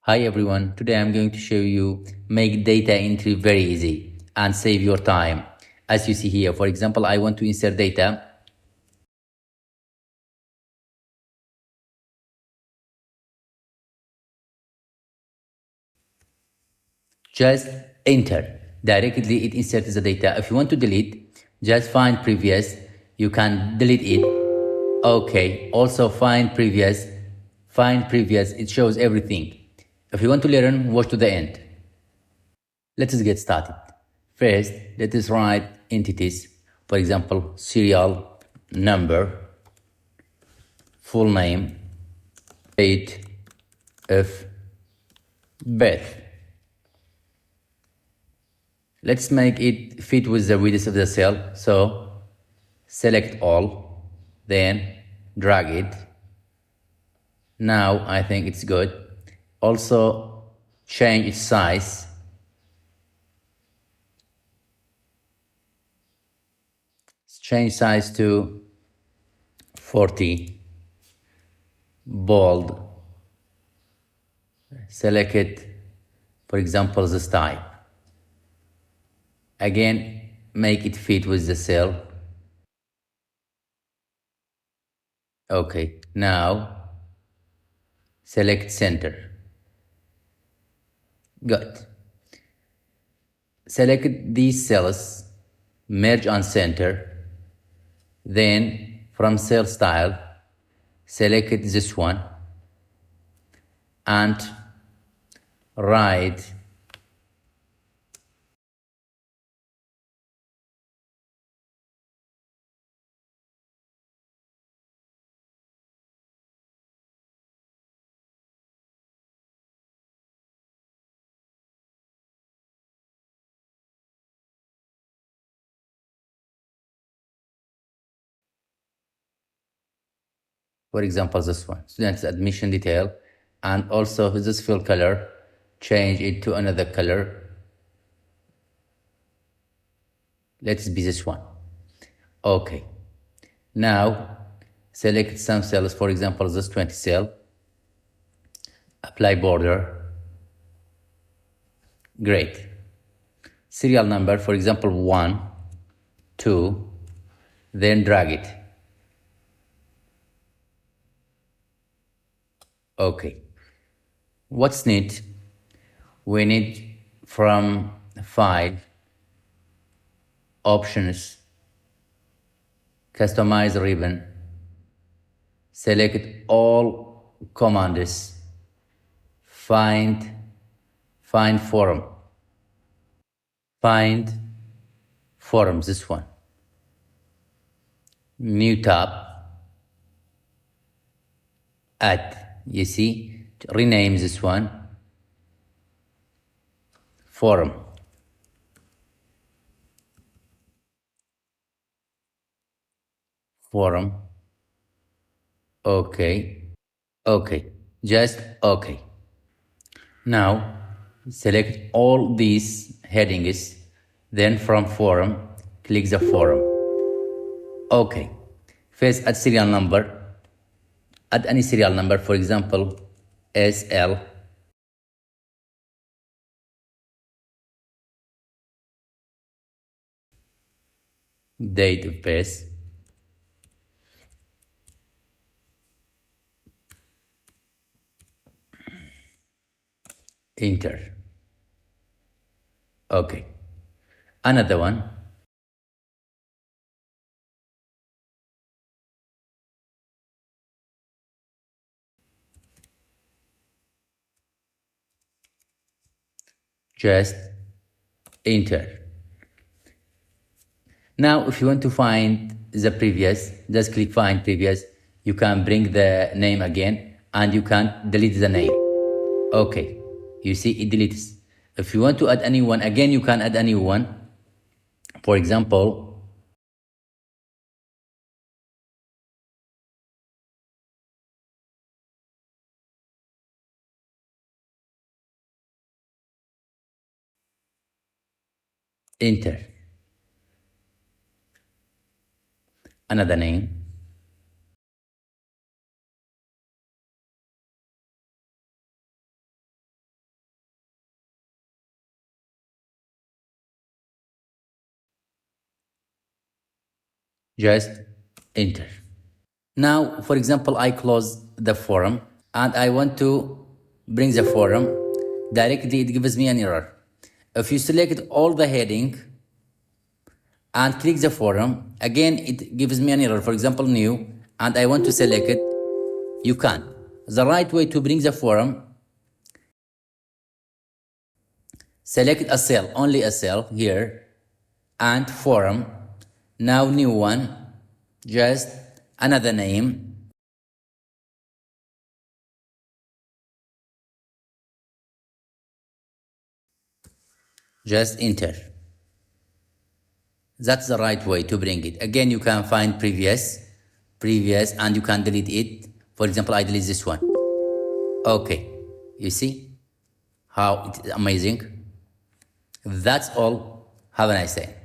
Hi everyone, today I'm going to show you make data entry very easy and save your time. As you see here, for example, I want to insert data. Just enter. Directly it inserts the data. If you want to delete, just find previous. You can delete it. Okay, also find previous. Find previous, it shows everything. If you want to learn, watch to the end. Let's get started. First, let us write entities. For example, serial number, full name, date of birth. Let's make it fit with the width of the cell. So select all, then drag it. Now I think it's good. Also change its size. Change size to 40. Bold. Select it, for example, this type. Again, make it fit with the cell. Okay, now select center. Good. Select these cells, merge on center. Then from cell style, select this one and write for example this one, student's admission detail, and also this fill color, change it to another color. Let's be this one. Okay, now select some cells, for example this 20 cell, apply border. Great. Serial number, for example 1, 2, then drag it. Okay, what's neat? We need from file, options, customize ribbon, select all commands, find forum, find forum, this one, new tab, add, you see, rename this one, forum. Forum. Okay. Okay. Just okay. Now select all these headings. Then from forum, click the forum. Okay. First add serial number. Add any serial number, for example, SL. Date of birth. Enter. Okay. Another one. Just enter. Now, if you want to find the previous, just click find previous. You can bring the name again and you can delete the name. Okay, you see it deletes. If you want to add anyone, again, you can add anyone. For example, enter. Another name. Just enter. Now, for example, I close the forum and I want to bring the forum. Directly, it gives me an error. If you select all the heading and click the forum, again, it gives me an error. For example, new, and I want to select it, you can. The right way to bring the forum, select a cell, only a cell here, and forum. Now new one, just another name. Just enter. That's the right way to bring it. Again, you can find previous, and you can delete it. For example, I delete this one. Okay, you see how it's amazing? That's all. Have a nice day.